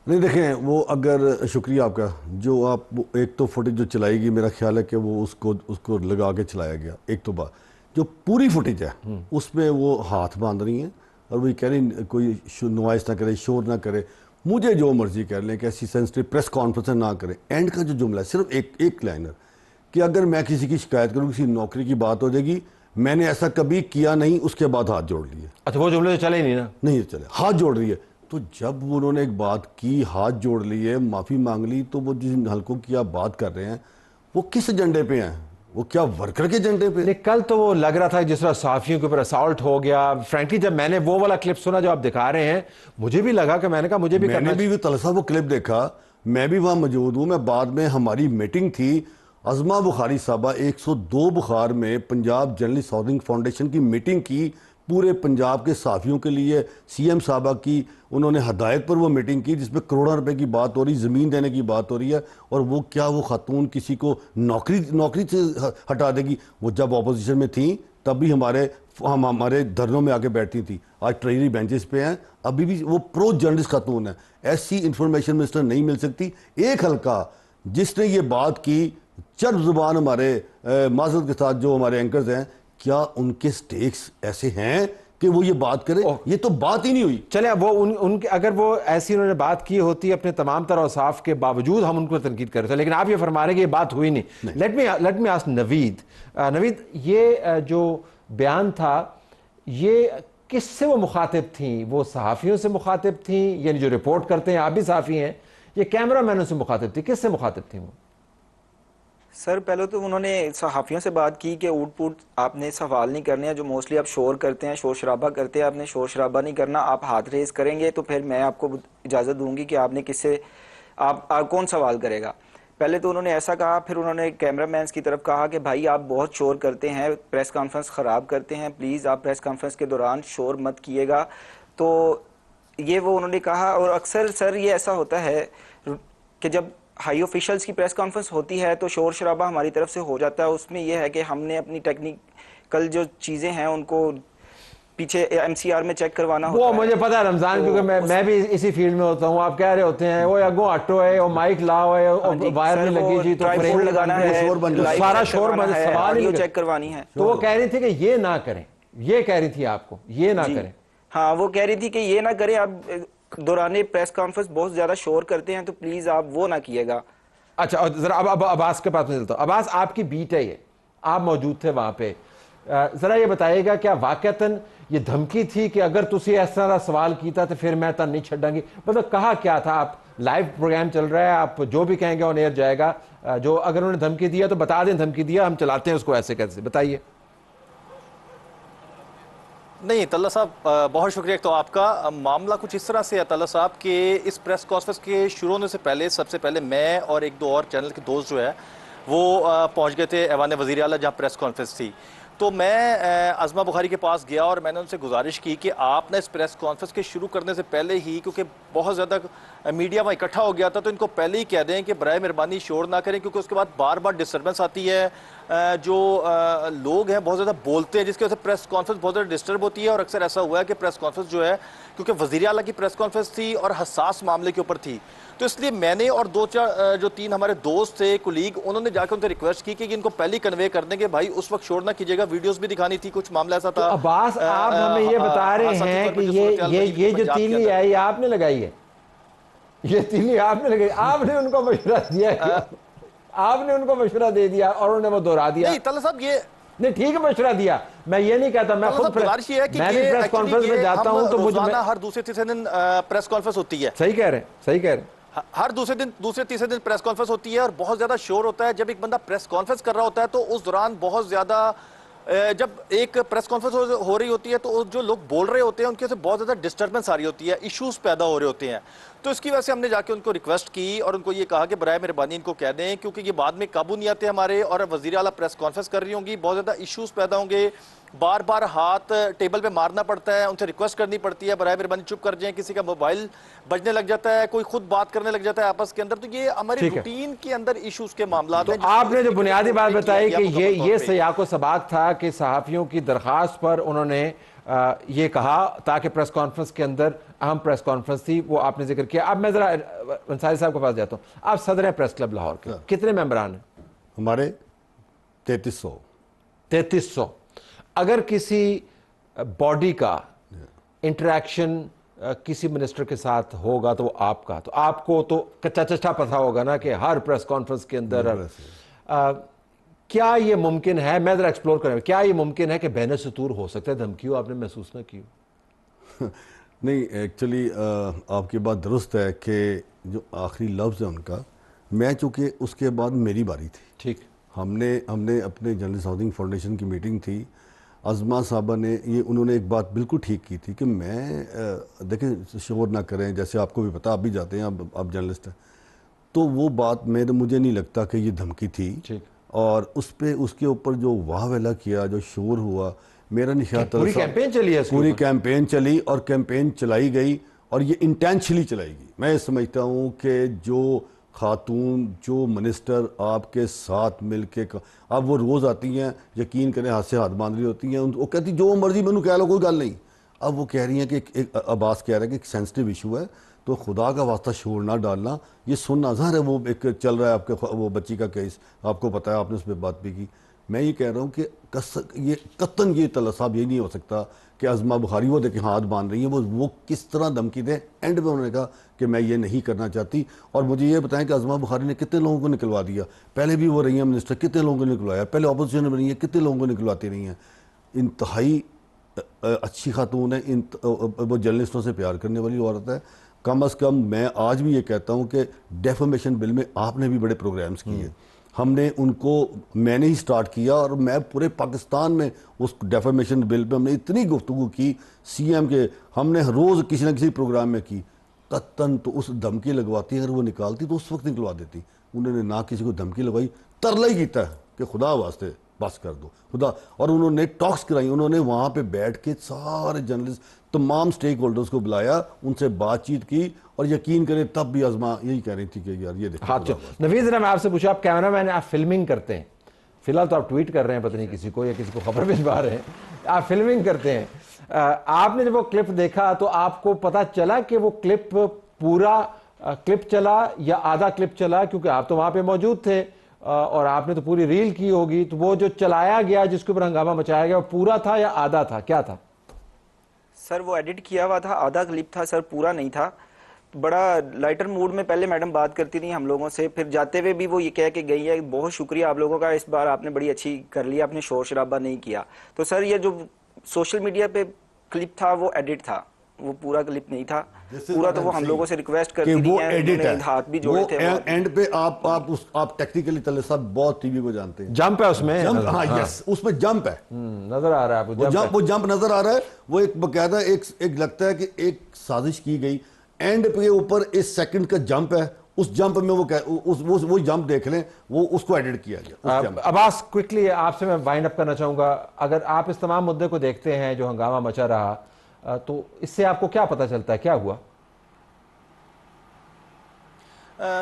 نہیں دیکھیں، وہ اگر شکریہ آپ کا، جو آپ ایک تو فوٹیج جو چلائی گئی، میرا خیال ہے کہ وہ اس کو لگا کے چلایا گیا، ایک تو بات جو پوری فوٹیج ہے اس میں وہ ہاتھ باندھ رہی ہیں اور وہ کہہ رہی کوئی نوائز نہ کرے، شور نہ کرے، مجھے جو مرضی کر لیں کہ ایسی سینسٹیو پریس کانفرنس نہ کریں۔ اینڈ کا جو جملہ ہے صرف ایک لائنر کہ اگر میں کسی کی شکایت کروں، کسی نوکری کی بات ہو جائے گی، میں نے ایسا کبھی کیا نہیں، اس کے بعد ہاتھ جوڑ لیے۔ اچھا، وہ جملے تو چلے نہیں نا؟ نہیں چلے، ہاتھ جوڑ رہی ہے۔ تو جب انہوں نے ایک بات کی، ہاتھ جوڑ لیے، معافی مانگ لی، تو وہ جن حلقوں کی آپ بات کر رہے ہیں وہ کس ایجنڈے پہ ہیں؟ وہ کیا ورکر کے ایجنڈے پہ؟ کل تو وہ لگ رہا تھا جس طرح صحافیوں کے اوپر اسالٹ ہو گیا۔ فرینکلی جب میں نے وہ والا کلپ سنا جو آپ دکھا رہے ہیں، مجھے بھی لگا کہ میں نے کہا مجھے بھی کرنا میں نے بھی طلعت صاحب وہ کلپ دیکھا، میں بھی وہاں موجود ہوں۔ میں بعد میں ہماری میٹنگ تھی، عظمہ بخاری صاحبہ 102 بخار میں پنجاب جرنلسٹ ہاؤسنگ فاؤنڈیشن کی میٹنگ کی، پورے پنجاب کے صحافیوں کے لیے، سی ایم صاحبہ کی انہوں نے ہدایت پر وہ میٹنگ کی، جس میں کروڑوں روپے کی بات ہو رہی، زمین دینے کی بات ہو رہی ہے، اور وہ کیا وہ خاتون کسی کو نوکری سے ہٹا دے گی؟ وہ جب اپوزیشن میں تھیں تب بھی ہمارے دھرنوں میں آ کے بیٹھتی تھیں، آج ٹریجری بینچز پہ ہیں، ابھی بھی وہ پرو جرنلسٹ خاتون ہیں۔ ایسی انفارمیشن منسٹر نہیں مل سکتی۔ ایک حلقہ جس نے یہ بات کی، چرب زبان ہمارے معذرت کے ساتھ جو ہمارے اینکرز ہیں، کیا ان کے سٹیکس ایسے ہیں کہ وہ یہ بات کرے؟ یہ تو بات ہی نہیں ہوئی۔ چلیں، وہ اگر وہ ایسی انہوں نے بات کی ہوتی اپنے تمام تر اوصاف کے باوجود ہم ان کو تنقید کر رہے تھے، لیکن آپ یہ فرما رہے ہیں کہ یہ بات ہوئی نہیں۔ لیٹ می آسک نوید، یہ جو بیان تھا یہ کس سے وہ مخاطب تھیں؟ وہ صحافیوں سے مخاطب تھیں، یعنی جو رپورٹ کرتے ہیں، آپ بھی صحافی ہیں، یہ کیمرہ مینوں سے مخاطب تھی، کس سے مخاطب تھیں وہ؟ سر پہلے تو انہوں نے صحافیوں سے بات کی کہ اوٹ پوٹ آپ نے سوال نہیں کرنے ہیں، جو موسٹلی آپ شور کرتے ہیں، شور شرابہ کرتے ہیں، آپ نے شور شرابہ نہیں کرنا، آپ ہاتھ ریز کریں گے تو پھر میں آپ کو اجازت دوں گی کہ آپ نے کس سے آپ کون سوال کرے گا۔ پہلے تو انہوں نے ایسا کہا، پھر انہوں نے کیمرہ مینس کی طرف کہا کہ بھائی آپ بہت شور کرتے ہیں، پریس کانفرنس خراب کرتے ہیں، پلیز آپ پریس کانفرنس کے دوران شور مت کیے گا۔ تو یہ وہ انہوں نے کہا، اور اکثر سر یہ ایسا ہوتا ہے کہ جب ہائی آفیشلز کی پریس کانفرنس ہوتی ہے تو شور شرابہ ہماری طرف سے ہو جاتا ہے۔ اس میں یہ ہے کہ ہم نے اپنی ٹیکنیکل جو چیزیں ہیں ان کو پیچھے ایم سی آر میں چیک کروانا ہوتا ہے۔ وہ مجھے پتا ہے رمضان، کیونکہ میں بھی اسی فیلڈ میں ہوتا ہوں۔ آپ کہہ رہے ہوتے ہیں وہ اگوں ہٹو ہے، وہ مائک لاؤ ہے، وائر نہیں لگی جی تو فریم لگانا ہے، سارا شور سوال ہی چیک کروانی ہے۔ تو وہ کہہ رہی تھی کہ یہ نہ کریں، یہ کہہ رہی تھی آپ کو یہ نہ کریں۔ ہاں وہ کہہ رہی تھی کہ یہ نہ کریں، آپ دوران پریس کانفرنس بہت زیادہ شور کرتے ہیں تو پلیز آپ وہ نہ کیے گا۔ اچھا ذرا اب عباس کے پاس میں چلتا ہوں۔ عباس، آپ کی بیٹ ہے، یہ آپ موجود تھے وہاں پہ، ذرا یہ بتائیے گا کیا واقعتاً یہ دھمکی تھی کہ اگر تسی اس طرح سوال کیتا تو پھر میں تن نہیں چھڑاں گی؟ مطلب کہا کیا تھا؟ آپ لائیو پروگرام چل رہا ہے، آپ جو بھی کہیں گے آن ایئر جائے گا، جو اگر انہوں نے دھمکی دیا تو بتا دیں دھمکی دیا، ہم چلاتے ہیں اس کو ایسے کیسے، بتائیے۔ نہیں طلعت صاحب، بہت شکریہ۔ ایک تو آپ کا معاملہ کچھ اس طرح سے ہے طلعت صاحب کہ اس پریس کانفرنس کے شروع ہونے سے پہلے سب سے پہلے میں اور ایک دو اور چینل کے دوست جو ہے وہ پہنچ گئے تھے ایوان وزیر اعلیٰ جہاں پریس کانفرنس تھی۔ تو میں عظمہ بخاری کے پاس گیا اور میں نے ان سے گزارش کی کہ آپ نے اس پریس کانفرنس کے شروع کرنے سے پہلے ہی، کیونکہ بہت زیادہ میڈیا وہاں اکٹھا ہو گیا تھا، تو ان کو پہلے ہی کہہ دیں کہ برائے مہربانی شور نہ کریں، کیونکہ اس کے بعد بار بار ڈسٹربنس آتی ہے، جو لوگ ہیں بہت زیادہ بولتے ہیں، جس کی وجہ سے پریس کانفرنس بہت زیادہ ڈسٹرب ہوتی ہے۔ اور اکثر ایسا ہوا ہے کہ پریس کانفرنس جو ہے، کیونکہ وزیر اعلیٰ کی پریس کانفرنس تھی اور حساس معاملے کے اوپر تھی، تو اس لیے میں نے اور جو تین ہمارے دوست تھے کولیگ، انہوں نے جا کے ان سے ریکویسٹ کی کہ ان کو پہلے کنوے کر دیں کہ بھائی اس وقت شور نہ کیجیے گا، ویڈیوز بھی دکھانی تھی، کچھ معاملہ ایسا تھا۔ عباس، آپ ہمیں یہ بتا رہے ہیں کہ یہ جو تیلی ہے یہ آپ نے لگائی ہے، یہ تیلی آپ نے لگائی، آپ نے ان کو مشورہ دیا ہے؟ آپ نے ان کو مشورہ دے دیا اور انہوں نے وہ دہرا دیا. نہیں طلعت صاحب یہ نہیں ٹھیک ہے مشورہ دیا, میں یہ نہیں کہتا, میں خود گزارش یہ ہے کہ میں بھی پریس کانفرنس میں جاتا ہوں تو مجھے ہر دوسرے تیسرے دن پریس کانفرنس ہوتی ہے. صحیح کہہ رہے ہیں ہر دوسرے تیسرے دن پریس کانفرنس ہوتی ہے اور بہت زیادہ شور ہوتا ہے. جب ایک بندہ پریس کانفرنس کر رہا ہوتا ہے تو اس دوران بہت زیادہ جب ایک پریس کانفرنس ہو رہی ہوتی ہے تو جو لوگ بول رہے ہوتے ہیں ان کے سے بہت زیادہ ڈسٹربنس آ رہی ہوتی ہے, ایشوز پیدا ہو رہے ہوتے ہیں. تو اس کی وجہ سے ہم نے جا کے ان کو ریکویسٹ کی اور ان کو یہ کہا کہ برائے مہربانی ان کو کہہ دیں, کیونکہ یہ بعد میں قابو نہیں آتے ہمارے, اور وزیر اعلیٰ پریس کانفرنس کر رہی ہوں گی, بہت زیادہ ایشوز پیدا ہوں گے, بار بار ہاتھ ٹیبل پہ مارنا پڑتا ہے, ان سے ریکویسٹ کرنی پڑتی ہے برائے مہربانی چپ کر جائیں, کسی کا موبائل بجنے لگ جاتا ہے, کوئی خود بات کرنے لگ جاتا ہے آپس کے اندر. تو یہ ہماری روٹین کے اندر ایشوز کے معاملات ہیں. آپ نے جو بنیادی بات بتائی کہ یہ سیاق و سباق تھا کہ صحافیوں کی درخواست پر انہوں نے یہ کہا تاکہ پریس کانفرنس کے اندر اہم پریس کانفرنس تھی, وہ آپ نے ذکر کیا. اب میں ذرا انصاری صاحب کے پاس جاتا ہوں. آپ صدر ہیں پریس کلب لاہور کے, کتنے ممبران ہیں؟ ہمارے 3300. اگر کسی باڈی کا انٹریکشن کسی منسٹر کے ساتھ ہوگا تو وہ آپ کا, تو آپ کو تو کچا چچا پتہ ہوگا نا کہ ہر پریس کانفرنس کے اندر کیا یہ ممکن ہے, میں ذرا ایکسپلور کریں, کیا یہ ممکن ہے کہ بین سطور ہو سکتا ہے دھمکی ہو, آپ نے محسوس نہ کی ہو؟ نہیں ایکچولی آپ کی بات درست ہے کہ جو آخری لفظ ہے ان کا, میں چونکہ اس کے بعد میری باری تھی. ٹھیک, ہم نے اپنے جرنلسٹ ہاؤسنگ فاؤنڈیشن کی میٹنگ تھی, عظما صاحبہ نے انہوں نے ایک بات بالکل ٹھیک کی تھی کہ میں دیکھیں شور نہ کریں, جیسے آپ کو بھی پتا, آپ بھی جاتے ہیں, آپ جرنلسٹ ہیں, تو وہ بات مجھے نہیں لگتا کہ یہ دھمکی تھی. اور اس کے اوپر جو واہ ویلا کیا, جو شور ہوا, میرا نہیں خیال پوری کیمپین چلی ہے, پوری کیمپین چلی اور کیمپین چلائی گئی اور یہ انٹینشنلی چلائی گئی. میں یہ سمجھتا ہوں کہ جو خاتون, جو منسٹر آپ کے ساتھ مل کے, اب وہ روز آتی ہیں, یقین کریں ہاتھ سے ہاتھ باندھ رہی ہوتی ہیں, وہ کہتی جو مرضی میں نے کہہ لو کوئی گل نہیں. اب وہ کہہ رہی ہیں کہ عباس کہہ رہا ہے کہ ایک سینسٹیو ایشو ہے, تو خدا کا واسطہ شور نہ ڈالنا, یہ سننا ظاہر ہے. وہ ایک چل رہا ہے آپ کے وہ بچی کا کیس, آپ کو پتہ ہے, آپ نے اس پہ بات بھی کی. میں یہ کہہ رہا ہوں کہ یہ قطعاً یہ طلعت صاحب یہ نہیں ہو سکتا کہ عظما بخاری وہ دیکھیں ہاتھ باندھ رہی ہیں, وہ کس طرح دھمکی دیں. اینڈ پہ انہوں نے کہا کہ میں یہ نہیں کرنا چاہتی. اور مجھے یہ بتائیں کہ عظما بخاری نے کتنے لوگوں کو نکلوا دیا, پہلے بھی وہ رہی ہیں منسٹر, کتنے لوگوں کو نکلوایا, پہلے اپوزیشن میں رہی ہیں, کتنے لوگوں کو نکلواتی رہی ہیں. انتہائی اچھی خاتون ہے, وہ جرنلسٹوں سے پیار کرنے والی عورت ہے. کم از کم میں آج بھی یہ کہتا ہوں کہ ڈیفامیشن بل میں آپ نے بھی بڑے پروگرامز کیے, ہم نے ان کو, میں نے ہی سٹارٹ کیا, اور میں پورے پاکستان میں اس ڈیفامیشن بل پہ ہم نے اتنی گفتگو کی, سی ایم کے ہم نے روز کسی نہ کسی پروگرام میں کی. قطعاً تو اس دھمکی لگواتی, اگر وہ نکالتی تو اس وقت نکلوا دیتی. انہوں نے نہ کسی کو دھمکی لگوائی, ترلا ہی کیتا ہے کہ خدا واسطے بس کر دو خدا. اور انہوں نے ٹاکس کرائی, انہوں نے وہاں پہ بیٹھ کے سارے جرنلسٹ, تمام سٹیک ہولڈرز کو بلایا, ان سے بات چیت کی, اور یقین کریں تب بھی عظما یہی کہہ رہی تھی کہ یار یہ دیکھیں. نوید ذرا میں آپ سے پوچھا, آپ کیمرہ مین ہیں, آپ فلمنگ کرتے ہیں, فی الحال تو آپ ٹویٹ کر رہے ہیں پتہ نہیں کسی کو, یا کسی کو خبر بھجوا رہے ہیں, آپ فلمنگ کرتے ہیں. آپ نے جب وہ کلپ دیکھا تو آپ کو پتہ چلا کہ وہ کلپ پورا کلپ چلا یا آدھا کلپ چلا, کیونکہ آپ تو وہاں پہ موجود تھے اور آپ نے تو پوری ریل کی ہوگی, تو وہ جو چلایا گیا جس کے اوپر ہنگامہ مچایا گیا وہ پورا تھا یا آدھا تھا, کیا تھا؟ سر وہ ایڈٹ کیا ہوا تھا, آدھا کلپ تھا سر, پورا نہیں تھا. بڑا لائٹر موڈ میں پہلے میڈم بات کرتی تھی ہم لوگوں سے, پھر جاتے ہوئے بھی وہ یہ کہہ کے گئی ہے بہت شکریہ آپ لوگوں کا, اس بار آپ نے بڑی اچھی کر لیا, آپ نے شور شرابہ نہیں کیا. تو سر یہ جو سوشل میڈیا پہ کلپ تھا وہ ایڈٹ تھا, وہ پورا کلپ نہیں تھا. پورا تو وہ ہم لوگوں سے ریکویسٹ کرتی تھی, انہوں نے ہاتھ بھی جوڑے تھے. اینڈ پہ آپ ٹیکنیکلی طلعت صاحب بہت ٹی وی کو جانتے ہیں, جمپ ہے اس میں, ہاں یس, اس میں جمپ ہے, نظر آ رہا ہے وہ جمپ نظر آ رہا ہے. وہ ایک باقاعدہ ایک لگتا ہے کہ ایک سازش کی گئی, اینڈ پہ اوپر اس سیکنڈ کا جمپ ہے, اس جمپ میں وہ جمپ دیکھ لیں, وہ اس کو ایڈٹ کیا گیا. عباس کوئکلی آپ سے میں وائنڈ اپ کرنا چاہوں گا, اگر آپ اس تمام مدعے کو دیکھتے ہیں جو ہنگامہ مچا رہا, تو اس سے آپ کو کیا پتہ چلتا ہے, کیا ہوا؟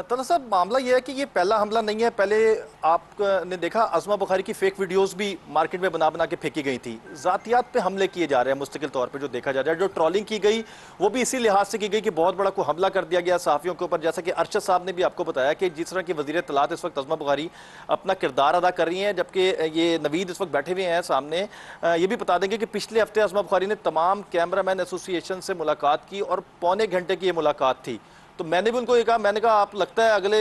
طلعت صاحب معاملہ یہ ہے کہ یہ پہلا حملہ نہیں ہے. پہلے آپ نے دیکھا عظما بخاری کی فیک ویڈیوز بھی مارکیٹ میں بنا کے پھینکی گئی تھی, ذاتیات پہ حملے کیے جا رہے ہیں مستقل طور پہ, جو دیکھا جا رہا ہے. جو ٹرولنگ کی گئی وہ بھی اسی لحاظ سے کی گئی کہ بہت بڑا کوئی حملہ کر دیا گیا صحافیوں کے اوپر, جیسا کہ ارشد صاحب نے بھی آپ کو بتایا کہ جس طرح کی وزیر اطلاعات اس وقت عظما بخاری اپنا کردار ادا کر رہی ہیں, جبکہ یہ نوید اس وقت بیٹھے ہوئے ہیں سامنے. یہ بھی بتا دیں گے کہ پچھلے ہفتے عظما بخاری نے تمام کیمرہ مین ایسوسی ایشن سے ملاقات کی, اور پونے گھنٹے کی یہ ملاقات تھی. تو میں نے بھی ان کو یہ کہا, میں نے کہا آپ لگتا ہے اگلے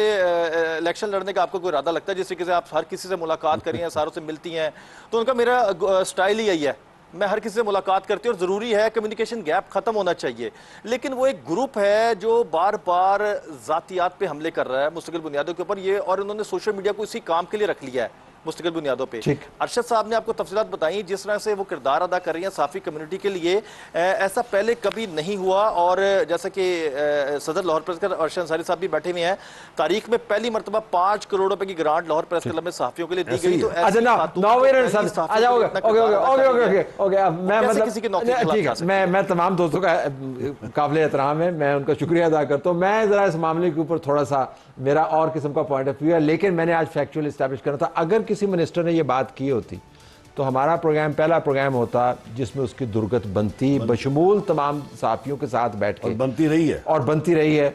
الیکشن لڑنے کا آپ کو کوئی ارادہ لگتا ہے, جس طریقے سے آپ ہر کسی سے ملاقات کری ہیں, ساروں سے ملتی ہیں, تو ان کا میرا سٹائل ہی یہی ہے, میں ہر کسی سے ملاقات کرتی ہوں اور ضروری ہے کمیونیکیشن گیپ ختم ہونا چاہیے. لیکن وہ ایک گروپ ہے جو بار بار ذاتیات پہ حملے کر رہا ہے مستقل بنیادوں کے اوپر, یہ اور انہوں نے سوشل میڈیا کو اسی کام کے لیے رکھ لیا ہے مستقل بنیادوں پہ. ارشد صاحب نے آپ کو تفصیلات بتائیں جس طرح سے وہ کردار ادا کر رہی ہیں صحافی کمیونٹی کے لیے, ایسا پہلے کبھی نہیں ہوا. اور جیسا کہ صدر لاہور پریس کلب ارشد انصاری صاحب بھی بیٹھے ہوئے ہیں, تاریخ میں پہلی مرتبہ 5 کروڑ روپے کی گرانٹ لاہور پریس کلب میں صحافیوں کے لیے دی گئی. تو میں تمام دوستوں کا قابل احترام ہے, میں ان کا شکریہ ادا کرتا ہوں. میں ذرا اس معاملے کے اوپر تھوڑا سا میرا اور قسم کا پوائنٹ آف ویو ہے, لیکن میں نے آج فیکچوئل اسٹیبلش کرنا تھا. اگر کسی منسٹر نے یہ بات کی ہوتی تو ہمارا پروگرام پہلا پروگرام ہوتا جس میں اس کی درگت بنتی بشمول تمام صحافیوں کے ساتھ بیٹھ کے, اور بنتی رہی ہے.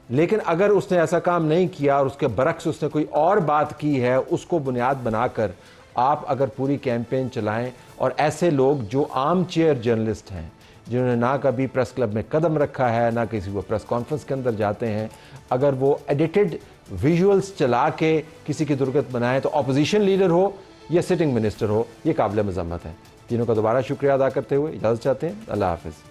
لیکن اگر اس نے ایسا کام نہیں کیا اور اس کے برعکس اس نے کوئی اور بات کی ہے, اس کو بنیاد بنا کر آپ اگر پوری کیمپین چلائیں, اور ایسے لوگ جو عام چیئر جرنلسٹ ہیں جنہوں نے نہ کبھی پریس کلب میں قدم رکھا ہے, نہ کسی وہ پریس کانفرنس کے اندر جاتے ہیں, اگر وہ ایڈیٹڈ ویژولز چلا کے کسی کی درگت بنائیں, تو اپوزیشن لیڈر ہو یا سٹنگ منسٹر ہو, یہ قابل مذمت ہے. تینوں کا دوبارہ شکریہ ادا کرتے ہوئے اجازت چاہتے ہیں. اللہ حافظ.